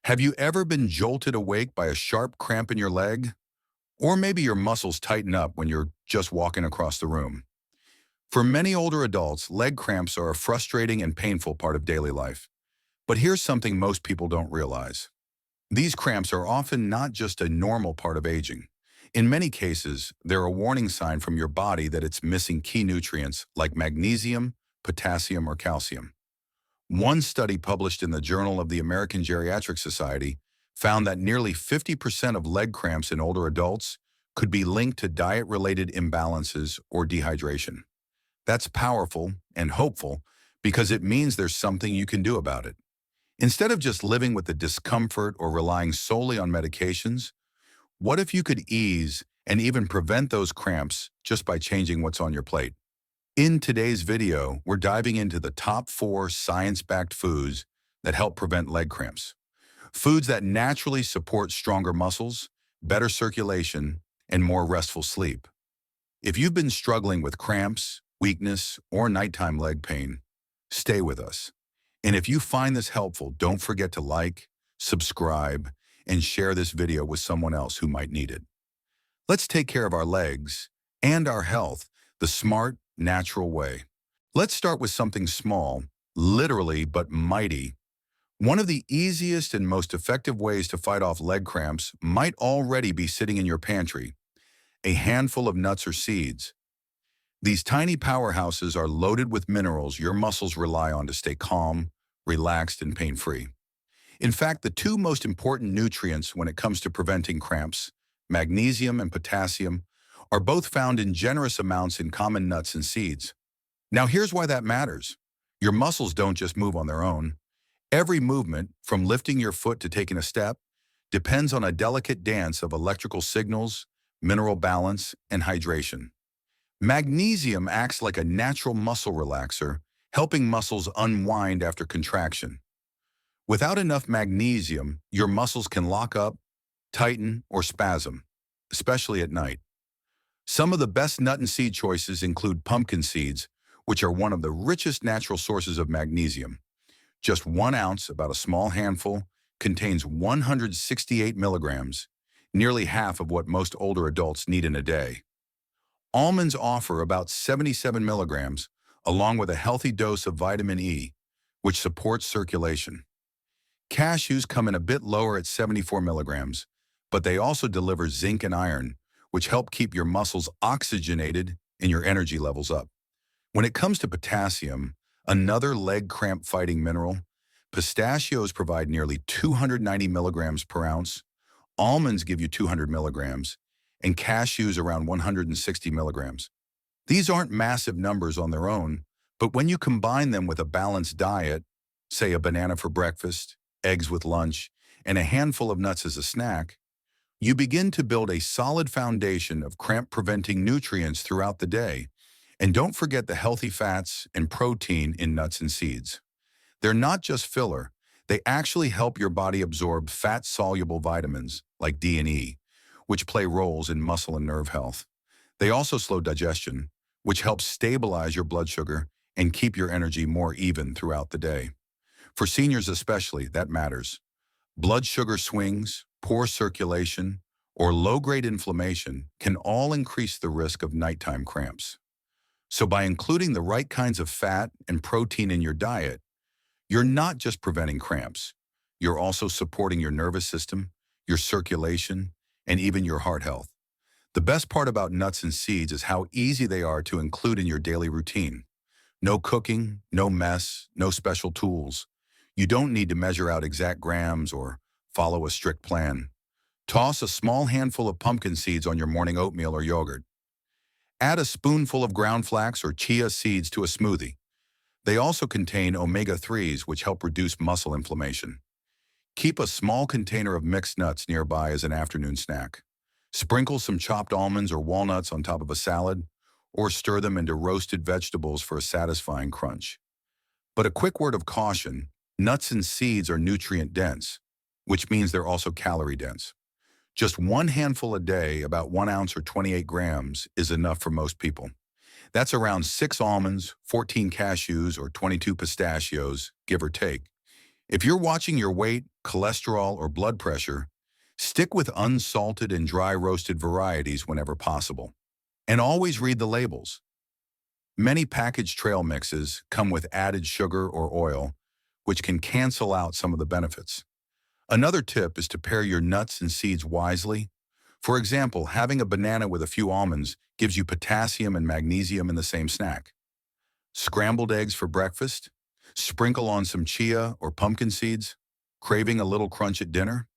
Have you ever been jolted awake by a sharp cramp in your leg? Or maybe your muscles tighten up when you're just walking across the room. For many older adults, leg cramps are a frustrating and painful part of daily life. But here's something most people don't realize. These cramps are often not just a normal part of aging. In many cases, they're a warning sign from your body that it's missing key nutrients like magnesium, potassium, or calcium. One study published in the Journal of the American Geriatric Society found that nearly 50% of leg cramps in older adults could be linked to diet-related imbalances or dehydration. That's powerful and hopeful because it means there's something you can do about it. Instead of just living with the discomfort or relying solely on medications, what if you could ease and even prevent those cramps just by changing what's on your plate? In today's video, we're diving into the top 4 science-backed foods that help prevent leg cramps. Foods that naturally support stronger muscles, better circulation, and more restful sleep. If you've been struggling with cramps, weakness, or nighttime leg pain, stay with us. And if you find this helpful, don't forget to like, subscribe, and share this video with someone else who might need it. Let's take care of our legs and our health the smart, natural way. Let's start with something small, literally but mighty. One of the easiest and most effective ways to fight off leg cramps might already be sitting in your pantry: a handful of nuts or seeds. These tiny powerhouses are loaded with minerals your muscles rely on to stay calm, relaxed, and pain-free. In fact, the 2 most important nutrients when it comes to preventing cramps, magnesium and potassium, are both found in generous amounts in common nuts and seeds. Now here's why that matters. Your muscles don't just move on their own. Every movement, from lifting your foot to taking a step, depends on a delicate dance of electrical signals, mineral balance, and hydration. Magnesium acts like a natural muscle relaxer, helping muscles unwind after contraction. Without enough magnesium, your muscles can lock up, tighten, or spasm, especially at night. Some of the best nut and seed choices include pumpkin seeds, which are one of the richest natural sources of magnesium. Just 1 ounce, about a small handful, contains 168 milligrams, nearly half of what most older adults need in a day. Almonds offer about 77 milligrams, along with a healthy dose of vitamin E, which supports circulation. Cashews come in a bit lower at 74 milligrams, but they also deliver zinc and iron, which help keep your muscles oxygenated and your energy levels up. When it comes to potassium, another leg cramp fighting mineral, pistachios provide nearly 290 milligrams per ounce, almonds give you 200 milligrams, and cashews around 160 milligrams. These aren't massive numbers on their own, but when you combine them with a balanced diet, say a banana for breakfast, eggs with lunch, and a handful of nuts as a snack, you begin to build a solid foundation of cramp-preventing nutrients throughout the day. And don't forget the healthy fats and protein in nuts and seeds. They're not just filler, they actually help your body absorb fat-soluble vitamins like D and E, which play roles in muscle and nerve health. They also slow digestion, which helps stabilize your blood sugar and keep your energy more even throughout the day. For seniors especially, that matters. Blood sugar swings, poor circulation, or low-grade inflammation can all increase the risk of nighttime cramps. So by including the right kinds of fat and protein in your diet, you're not just preventing cramps, you're also supporting your nervous system, your circulation, and even your heart health. The best part about nuts and seeds is how easy they are to include in your daily routine. No cooking, no mess, no special tools. You don't need to measure out exact grams or follow a strict plan. Toss a small handful of pumpkin seeds on your morning oatmeal or yogurt. Add a spoonful of ground flax or chia seeds to a smoothie. They also contain omega-3s, which help reduce muscle inflammation. Keep a small container of mixed nuts nearby as an afternoon snack. Sprinkle some chopped almonds or walnuts on top of a salad, or stir them into roasted vegetables for a satisfying crunch. But a quick word of caution: nuts and seeds are nutrient-dense, which means they're also calorie-dense. Just 1 handful a day, about 1 ounce or 28 grams, is enough for most people. That's around 6 almonds, 14 cashews, or 22 pistachios, give or take. If you're watching your weight, cholesterol, or blood pressure, stick with unsalted and dry roasted varieties whenever possible. And always read the labels. Many packaged trail mixes come with added sugar or oil, which can cancel out some of the benefits. Another tip is to pair your nuts and seeds wisely. For example, having a banana with a few almonds gives you potassium and magnesium in the same snack. Scrambled eggs for breakfast? Sprinkle on some chia or pumpkin seeds? Craving a little crunch at dinner?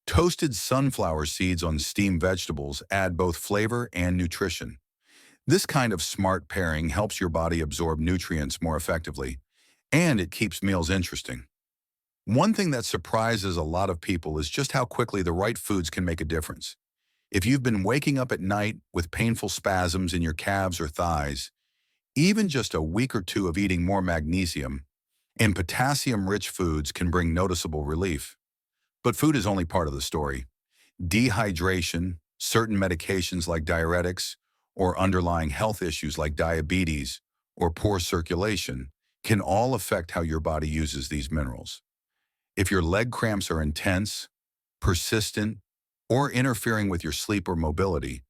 Toasted sunflower seeds on steamed vegetables add both flavor and nutrition. This kind of smart pairing helps your body absorb nutrients more effectively, and it keeps meals interesting. One thing that surprises a lot of people is just how quickly the right foods can make a difference. If you've been waking up at night with painful spasms in your calves or thighs, even just a week or two of eating more magnesium and potassium-rich foods can bring noticeable relief. But food is only part of the story. Dehydration, certain medications like diuretics, or underlying health issues like diabetes or poor circulation can all affect how your body uses these minerals. If your leg cramps are intense, persistent, or interfering with your sleep or mobility,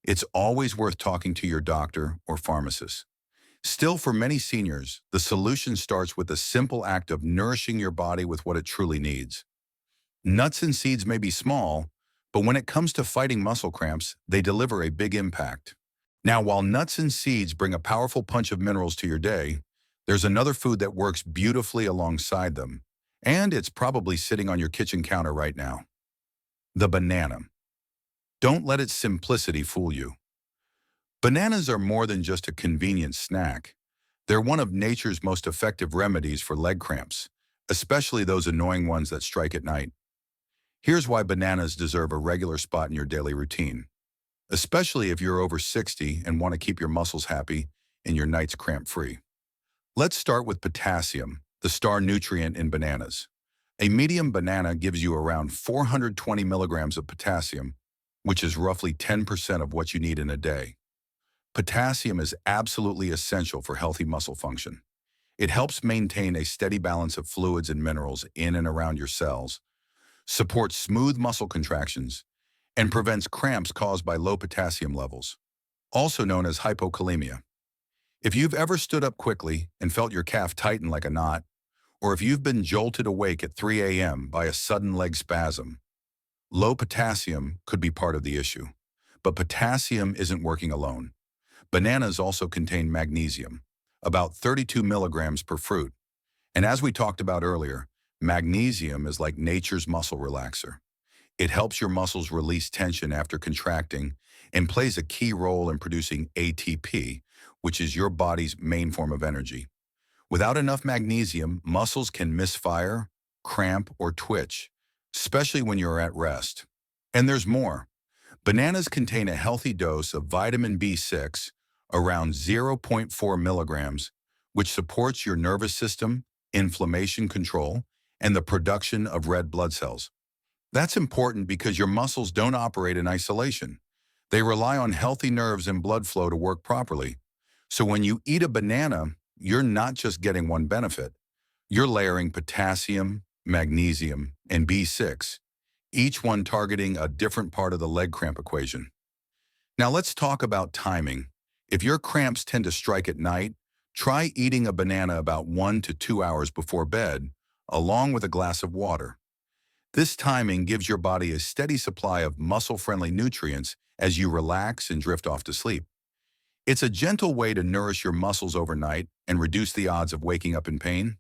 it's always worth talking to your doctor or pharmacist. Still, for many seniors, the solution starts with the simple act of nourishing your body with what it truly needs. Nuts and seeds may be small, but when it comes to fighting muscle cramps, they deliver a big impact. Now, while nuts and seeds bring a powerful punch of minerals to your day, there's another food that works beautifully alongside them, and it's probably sitting on your kitchen counter right now. The banana. Don't let its simplicity fool you. Bananas are more than just a convenient snack. They're one of nature's most effective remedies for leg cramps, especially those annoying ones that strike at night. Here's why bananas deserve a regular spot in your daily routine, especially if you're over 60 and want to keep your muscles happy and your nights cramp-free. Let's start with potassium, the star nutrient in bananas. A medium banana gives you around 420 milligrams of potassium, which is roughly 10% of what you need in a day. Potassium is absolutely essential for healthy muscle function. It helps maintain a steady balance of fluids and minerals in and around your cells, supports smooth muscle contractions, and prevents cramps caused by low potassium levels, also known as hypokalemia. If you've ever stood up quickly and felt your calf tighten like a knot, or if you've been jolted awake at 3 a.m. by a sudden leg spasm, low potassium could be part of the issue. But potassium isn't working alone. Bananas also contain magnesium, about 32 milligrams per fruit. And as we talked about earlier, magnesium is like nature's muscle relaxer. It helps your muscles release tension after contracting and plays a key role in producing ATP, which is your body's main form of energy. Without enough magnesium, muscles can misfire, cramp, or twitch, especially when you're at rest. And there's more. Bananas contain a healthy dose of vitamin B6, around zero point 0.4 milligrams, which supports your nervous system, inflammation control, and the production of red blood cells. That's important because your muscles don't operate in isolation. They rely on healthy nerves and blood flow to work properly. So when you eat a banana, you're not just getting one benefit. You're layering potassium, magnesium, and B6, each one targeting a different part of the leg cramp equation. Now let's talk about timing. If your cramps tend to strike at night, try eating a banana about 1 to 2 hours before bed, along with a glass of water. This timing gives your body a steady supply of muscle-friendly nutrients as you relax and drift off to sleep. It's a gentle way to nourish your muscles overnight and reduce the odds of waking up in pain.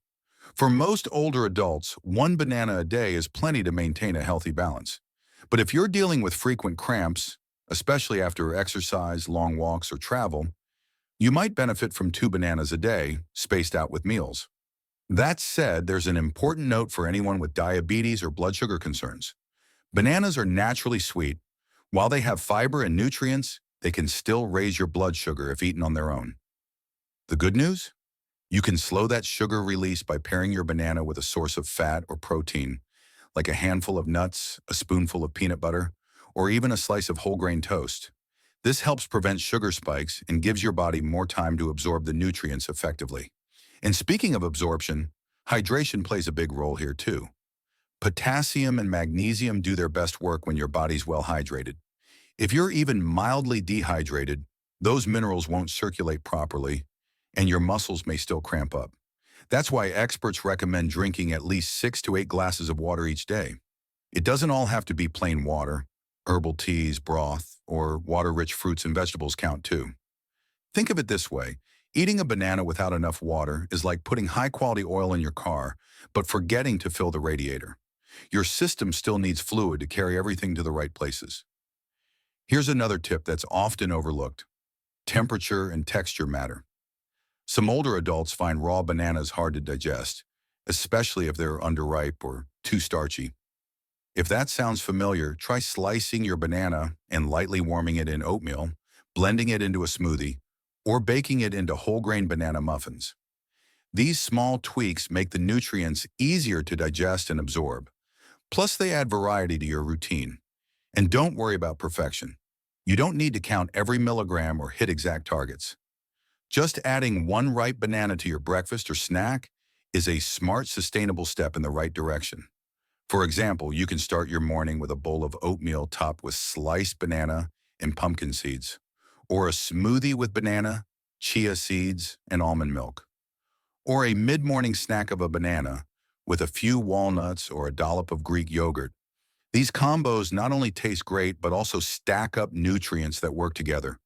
For most older adults, one banana a day is plenty to maintain a healthy balance. But if you're dealing with frequent cramps, especially after exercise, long walks, or travel, you might benefit from 2 bananas a day, spaced out with meals. That said, there's an important note for anyone with diabetes or blood sugar concerns. Bananas are naturally sweet. While they have fiber and nutrients, they can still raise your blood sugar if eaten on their own. The good news? You can slow that sugar release by pairing your banana with a source of fat or protein, like a handful of nuts, a spoonful of peanut butter, or even a slice of whole grain toast. This helps prevent sugar spikes and gives your body more time to absorb the nutrients effectively. And speaking of absorption, Hydration plays a big role here too. Potassium and magnesium do their best work when your body's well hydrated. If you're even mildly dehydrated, those minerals won't circulate properly, and your muscles may still cramp up. That's why experts recommend drinking at least 6 to 8 glasses of water each day. It doesn't all have to be plain water. Herbal teas, broth, or water-rich fruits and vegetables count too. Think of it this way. Eating a banana without enough water is like putting high-quality oil in your car, but forgetting to fill the radiator. Your system still needs fluid to carry everything to the right places. Here's another tip that's often overlooked. Temperature and texture matter. Some older adults find raw bananas hard to digest, especially if they're underripe or too starchy. If that sounds familiar, try slicing your banana and lightly warming it in oatmeal, blending it into a smoothie, or baking it into whole grain banana muffins. These small tweaks make the nutrients easier to digest and absorb. Plus, they add variety to your routine. And don't worry about perfection. You don't need to count every milligram or hit exact targets. Just adding one ripe banana to your breakfast or snack is a smart, sustainable step in the right direction. For example, you can start your morning with a bowl of oatmeal topped with sliced banana and pumpkin seeds, or a smoothie with banana, chia seeds, and almond milk, or a mid-morning snack of a banana with a few walnuts or a dollop of Greek yogurt. These combos not only taste great, but also stack up nutrients that work together.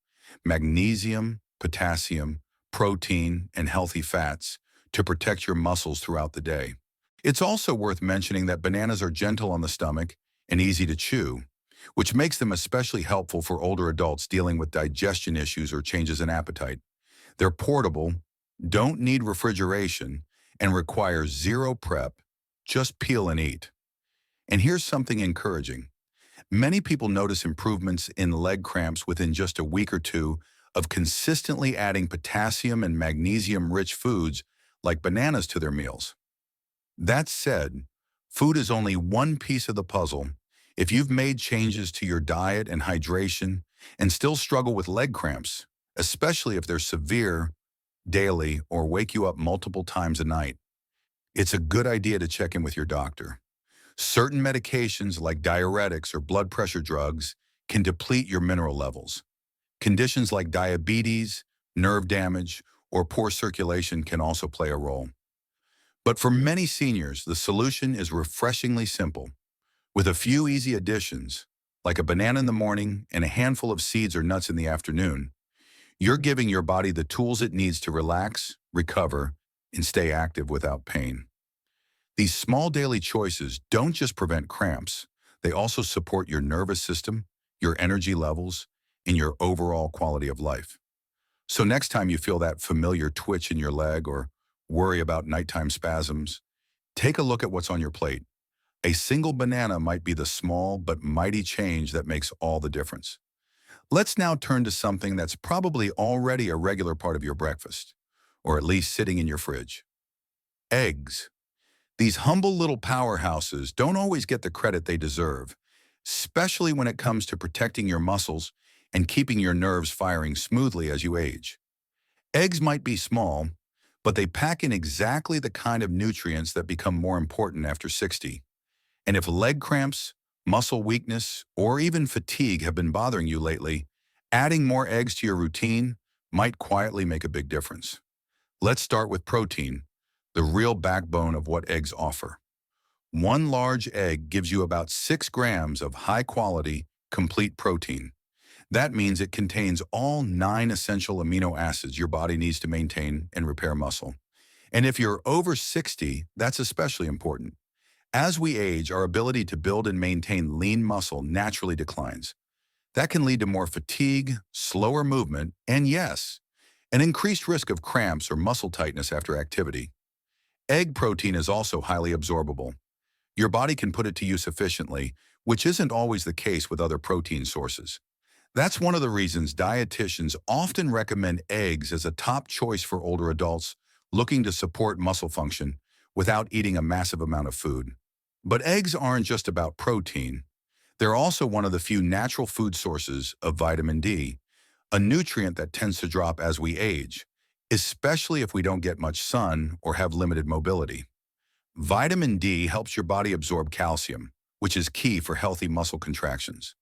Magnesium, potassium, protein, and healthy fats to protect your muscles throughout the day. It's also worth mentioning that bananas are gentle on the stomach and easy to chew, which makes them especially helpful for older adults dealing with digestion issues or changes in appetite. They're portable, don't need refrigeration, and require zero prep. Just peel and eat. And here's something encouraging. Many people notice improvements in leg cramps within just a week or two of consistently adding potassium and magnesium-rich foods like bananas to their meals. That said, food is only one piece of the puzzle. If you've made changes to your diet and hydration and still struggle with leg cramps, especially if they're severe, daily, or wake you up multiple times a night, it's a good idea to check in with your doctor. Certain medications like diuretics or blood pressure drugs can deplete your mineral levels. Conditions like diabetes, nerve damage, or poor circulation can also play a role. But for many seniors, the solution is refreshingly simple. With a few easy additions, like a banana in the morning and a handful of seeds or nuts in the afternoon, you're giving your body the tools it needs to relax, recover, and stay active without pain. These small daily choices don't just prevent cramps, they also support your nervous system, your energy levels, and your overall quality of life. So next time you feel that familiar twitch in your leg or worry about nighttime spasms, take a look at what's on your plate. A single banana might be the small but mighty change that makes all the difference. Let's now turn to something that's probably already a regular part of your breakfast, or at least sitting in your fridge. Eggs. These humble little powerhouses don't always get the credit they deserve, especially when it comes to protecting your muscles and keeping your nerves firing smoothly as you age. Eggs might be small, but they pack in exactly the kind of nutrients that become more important after 60. And if leg cramps, muscle weakness, or even fatigue have been bothering you lately, adding more eggs to your routine might quietly make a big difference. Let's start with protein, the real backbone of what eggs offer. One large egg gives you about 6 grams of high-quality, complete protein. That means it contains all 9 essential amino acids your body needs to maintain and repair muscle. And if you're over 60, that's especially important. As we age, our ability to build and maintain lean muscle naturally declines. That can lead to more fatigue, slower movement, and yes, an increased risk of cramps or muscle tightness after activity. Egg protein is also highly absorbable. Your body can put it to use efficiently, which isn't always the case with other protein sources. That's one of the reasons dietitians often recommend eggs as a top choice for older adults looking to support muscle function without eating a massive amount of food. But eggs aren't just about protein. They're also one of the few natural food sources of vitamin D, a nutrient that tends to drop as we age, especially if we don't get much sun or have limited mobility. Vitamin D helps your body absorb calcium, which is key for healthy muscle contractions.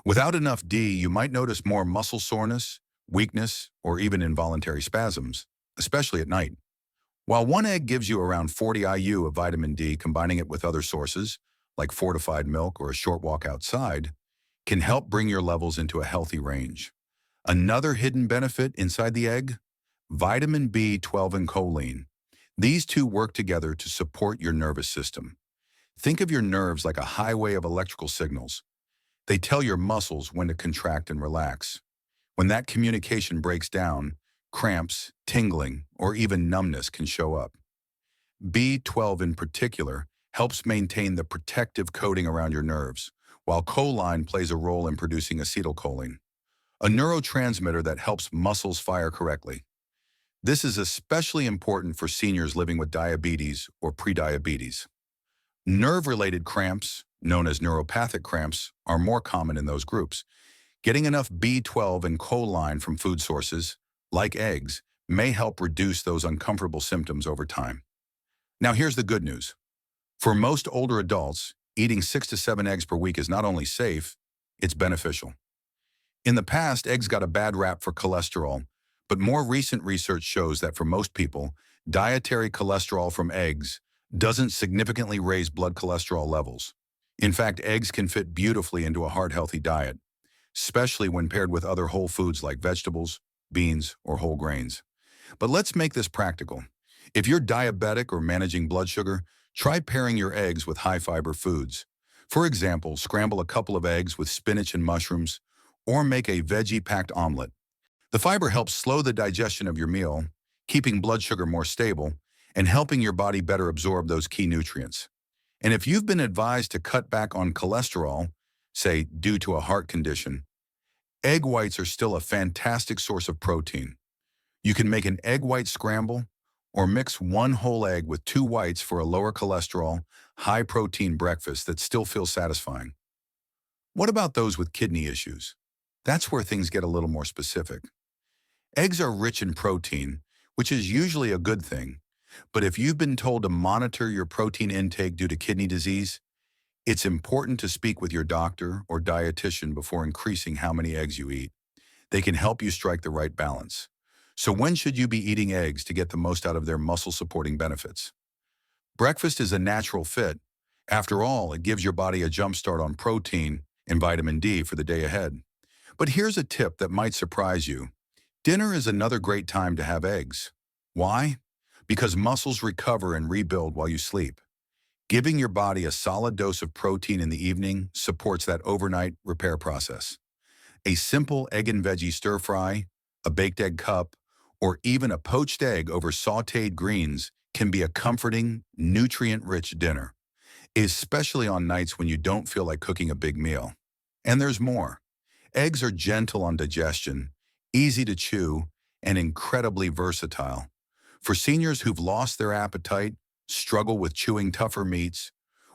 Without enough D, you might notice more muscle soreness, weakness, or even involuntary spasms, especially at night. While one egg gives you around 40 IU of vitamin D, combining it with other sources, like fortified milk or a short walk outside, can help bring your levels into a healthy range. Another hidden benefit inside the egg? Vitamin B12 and choline. These two work together to support your nervous system. Think of your nerves like a highway of electrical signals. They tell your muscles when to contract and relax. When that communication breaks down, cramps, tingling, or even numbness can show up. B12 in particular helps maintain the protective coating around your nerves, while choline plays a role in producing acetylcholine, a neurotransmitter that helps muscles fire correctly. This is especially important for seniors living with diabetes or prediabetes. Nerve-related cramps, known as neuropathic cramps, are more common in those groups. Getting enough B12 and choline from food sources, like eggs, may help reduce those uncomfortable symptoms over time. Now here's the good news. For most older adults, eating 6 to 7 eggs per week is not only safe, it's beneficial. In the past, eggs got a bad rap for cholesterol, but more recent research shows that for most people, dietary cholesterol from eggs doesn't significantly raise blood cholesterol levels. In fact, eggs can fit beautifully into a heart-healthy diet, especially when paired with other whole foods like vegetables, beans, or whole grains. But let's make this practical. If you're diabetic or managing blood sugar, try pairing your eggs with high-fiber foods. For example, scramble a couple of eggs with spinach and mushrooms, or make a veggie-packed omelet. The fiber helps slow the digestion of your meal, keeping blood sugar more stable, and helping your body better absorb those key nutrients. And if you've been advised to cut back on cholesterol, say due to a heart condition, egg whites are still a fantastic source of protein. You can make an egg white scramble or mix one whole egg with 2 whites for a lower cholesterol, high-protein breakfast that still feels satisfying. What about those with kidney issues? That's where things get a little more specific. Eggs are rich in protein, which is usually a good thing, but if you've been told to monitor your protein intake due to kidney disease, it's important to speak with your doctor or dietitian before increasing how many eggs you eat. They can help you strike the right balance. So when should you be eating eggs to get the most out of their muscle-supporting benefits? Breakfast is a natural fit. After all, it gives your body a jump start on protein and vitamin D for the day ahead. But here's a tip that might surprise you. Dinner is another great time to have eggs. Why? Because muscles recover and rebuild while you sleep. Giving your body a solid dose of protein in the evening supports that overnight repair process. A simple egg and veggie stir fry, a baked egg cup, or even a poached egg over sautéed greens can be a comforting, nutrient-rich dinner, especially on nights when you don't feel like cooking a big meal. And there's more. Eggs are gentle on digestion, easy to chew, and incredibly versatile. For seniors who've lost their appetite, struggle with chewing tougher meats,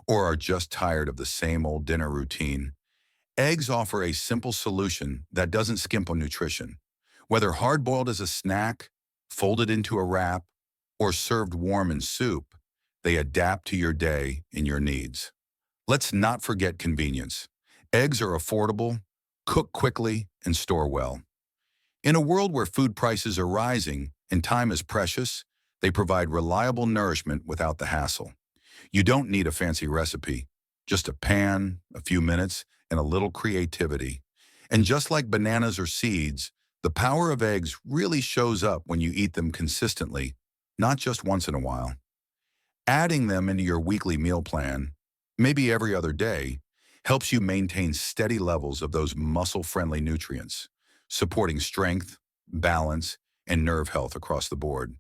or are just tired of the same old dinner routine, eggs offer a simple solution that doesn't skimp on nutrition. Whether hard-boiled as a snack, folded into a wrap, or served warm in soup, they adapt to your day and your needs. Let's not forget convenience. Eggs are affordable, cook quickly, and store well. In a world where food prices are rising and time is precious, they provide reliable nourishment without the hassle. You don't need a fancy recipe, just a pan, a few minutes, and a little creativity. And just like bananas or seeds, the power of eggs really shows up when you eat them consistently, not just once in a while. Adding them into your weekly meal plan, maybe every other day, helps you maintain steady levels of those muscle-friendly nutrients, supporting strength, balance, and nerve health across the board.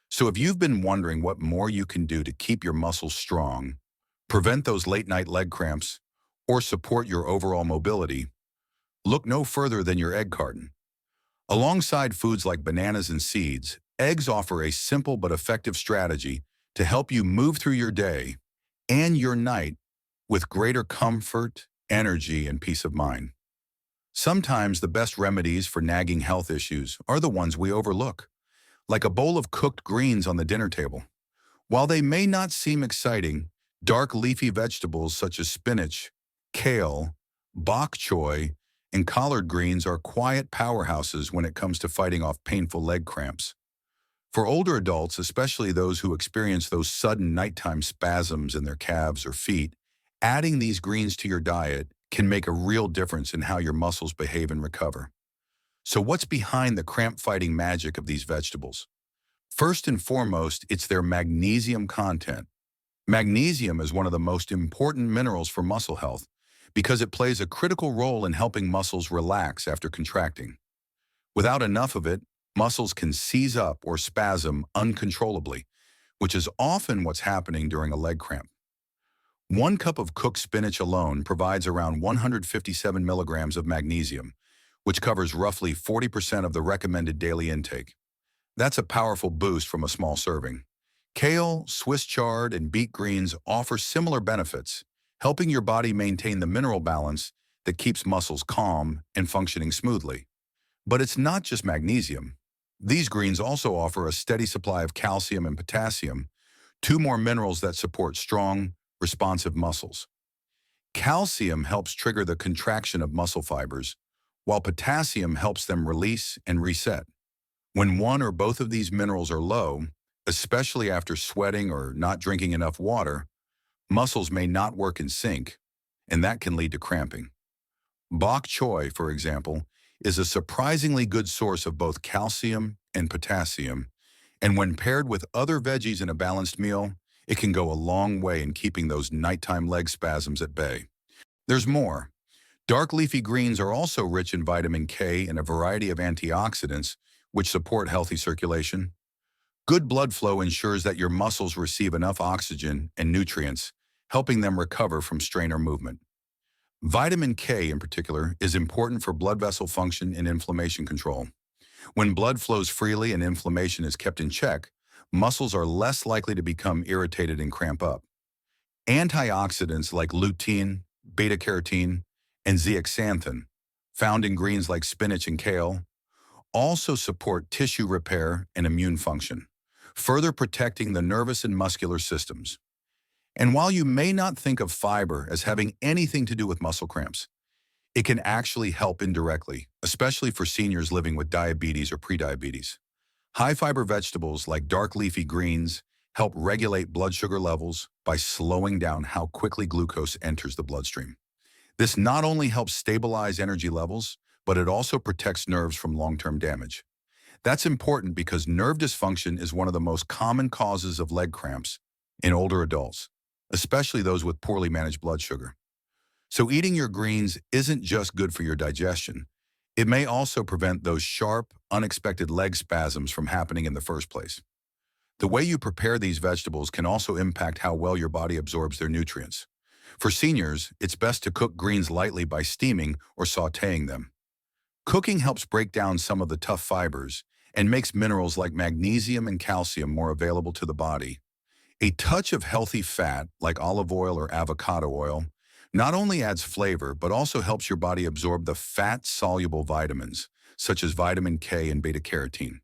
So if you've been wondering what more you can do to keep your muscles strong, prevent those late-night leg cramps, or support your overall mobility, look no further than your egg carton. Alongside foods like bananas and seeds, eggs offer a simple but effective strategy to help you move through your day and your night with greater comfort, energy, and peace of mind. Sometimes the best remedies for nagging health issues are the ones we overlook, like a bowl of cooked greens on the dinner table. While they may not seem exciting, dark leafy vegetables such as spinach, kale, bok choy, and collard greens are quiet powerhouses when it comes to fighting off painful leg cramps. For older adults, especially those who experience those sudden nighttime spasms in their calves or feet, adding these greens to your diet can make a real difference in how your muscles behave and recover. So what's behind the cramp-fighting magic of these vegetables? First and foremost, it's their magnesium content. Magnesium is one of the most important minerals for muscle health because it plays a critical role in helping muscles relax after contracting. Without enough of it, muscles can seize up or spasm uncontrollably, which is often what's happening during a leg cramp. 1 cup of cooked spinach alone provides around 157 milligrams of magnesium, which covers roughly 40% of the recommended daily intake. That's a powerful boost from a small serving. Kale, Swiss chard, and beet greens offer similar benefits, helping your body maintain the mineral balance that keeps muscles calm and functioning smoothly. But it's not just magnesium. These greens also offer a steady supply of calcium and potassium, two more minerals that support strong, responsive muscles. Calcium helps trigger the contraction of muscle fibers, while potassium helps them release and reset. When one or both of these minerals are low, especially after sweating or not drinking enough water, muscles may not work in sync, and that can lead to cramping. Bok choy, for example, is a surprisingly good source of both calcium and potassium, and when paired with other veggies in a balanced meal, it can go a long way in keeping those nighttime leg spasms at bay. There's more. Dark leafy greens are also rich in vitamin K and a variety of antioxidants, which support healthy circulation. Good blood flow ensures that your muscles receive enough oxygen and nutrients, helping them recover from strain or movement. Vitamin K, in particular, is important for blood vessel function and inflammation control. When blood flows freely and inflammation is kept in check, muscles are less likely to become irritated and cramp up. Antioxidants like lutein, beta-carotene, and zeaxanthin, found in greens like spinach and kale, also support tissue repair and immune function, further protecting the nervous and muscular systems. And while you may not think of fiber as having anything to do with muscle cramps, it can actually help indirectly, especially for seniors living with diabetes or prediabetes. High-fiber vegetables like dark leafy greens help regulate blood sugar levels by slowing down how quickly glucose enters the bloodstream. This not only helps stabilize energy levels, but it also protects nerves from long-term damage. That's important because nerve dysfunction is one of the most common causes of leg cramps in older adults, especially those with poorly managed blood sugar. So eating your greens isn't just good for your digestion. It may also prevent those sharp, unexpected leg spasms from happening in the first place. The way you prepare these vegetables can also impact how well your body absorbs their nutrients. For seniors, it's best to cook greens lightly by steaming or sautéing them. Cooking helps break down some of the tough fibers and makes minerals like magnesium and calcium more available to the body. A touch of healthy fat, like olive oil or avocado oil, not only adds flavor, but also helps your body absorb the fat-soluble vitamins, such as vitamin K and beta-carotene.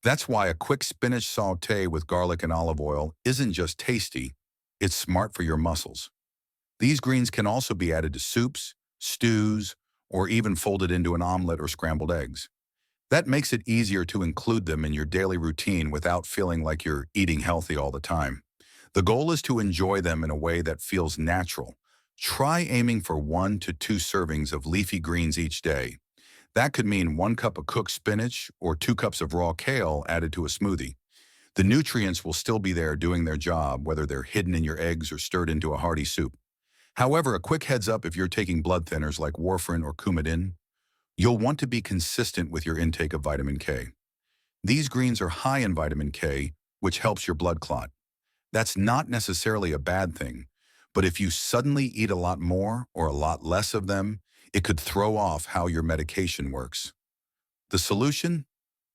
That's why a quick spinach sauté with garlic and olive oil isn't just tasty, it's smart for your muscles. These greens can also be added to soups, stews, or even folded into an omelet or scrambled eggs. That makes it easier to include them in your daily routine without feeling like you're eating healthy all the time. The goal is to enjoy them in a way that feels natural. Try aiming for 1 to 2 servings of leafy greens each day. That could mean 1 cup of cooked spinach or 2 cups of raw kale added to a smoothie. The nutrients will still be there doing their job, whether they're hidden in your eggs or stirred into a hearty soup. However, a quick heads up if you're taking blood thinners like warfarin or Coumadin, you'll want to be consistent with your intake of vitamin K. These greens are high in vitamin K, which helps your blood clot. That's not necessarily a bad thing, but if you suddenly eat a lot more or a lot less of them, it could throw off how your medication works. The solution?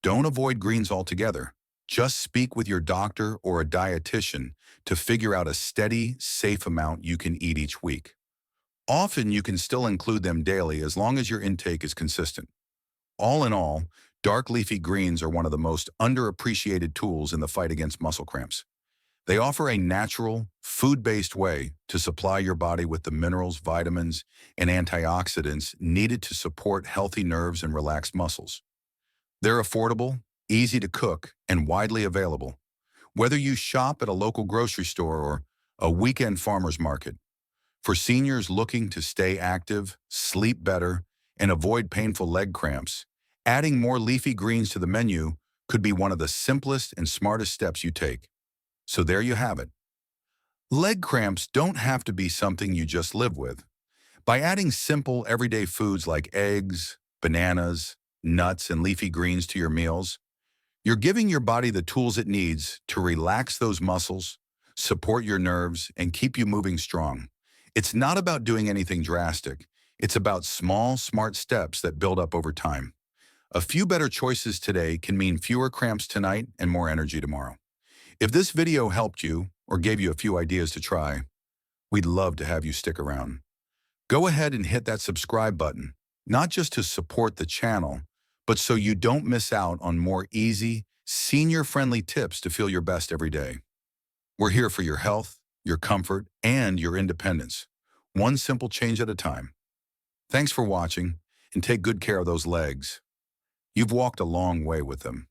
Don't avoid greens altogether. Just speak with your doctor or a dietitian to figure out a steady, safe amount you can eat each week. Often you can still include them daily as long as your intake is consistent. All in all, dark leafy greens are one of the most underappreciated tools in the fight against muscle cramps. They offer a natural, food-based way to supply your body with the minerals, vitamins, and antioxidants needed to support healthy nerves and relaxed muscles. They're affordable, easy to cook, and widely available. Whether you shop at a local grocery store or a weekend farmer's market, for seniors looking to stay active, sleep better, and avoid painful leg cramps, adding more leafy greens to the menu could be one of the simplest and smartest steps you take. So there you have it. Leg cramps don't have to be something you just live with. By adding simple, everyday foods like eggs, bananas, nuts, and leafy greens to your meals, you're giving your body the tools it needs to relax those muscles, support your nerves, and keep you moving strong. It's not about doing anything drastic. It's about small, smart steps that build up over time. A few better choices today can mean fewer cramps tonight and more energy tomorrow. If this video helped you or gave you a few ideas to try, we'd love to have you stick around. Go ahead and hit that subscribe button, not just to support the channel, but so you don't miss out on more easy, senior-friendly tips to feel your best every day. We're here for your health, your comfort, and your independence, one simple change at a time. Thanks for watching, and take good care of those legs. You've walked a long way with them.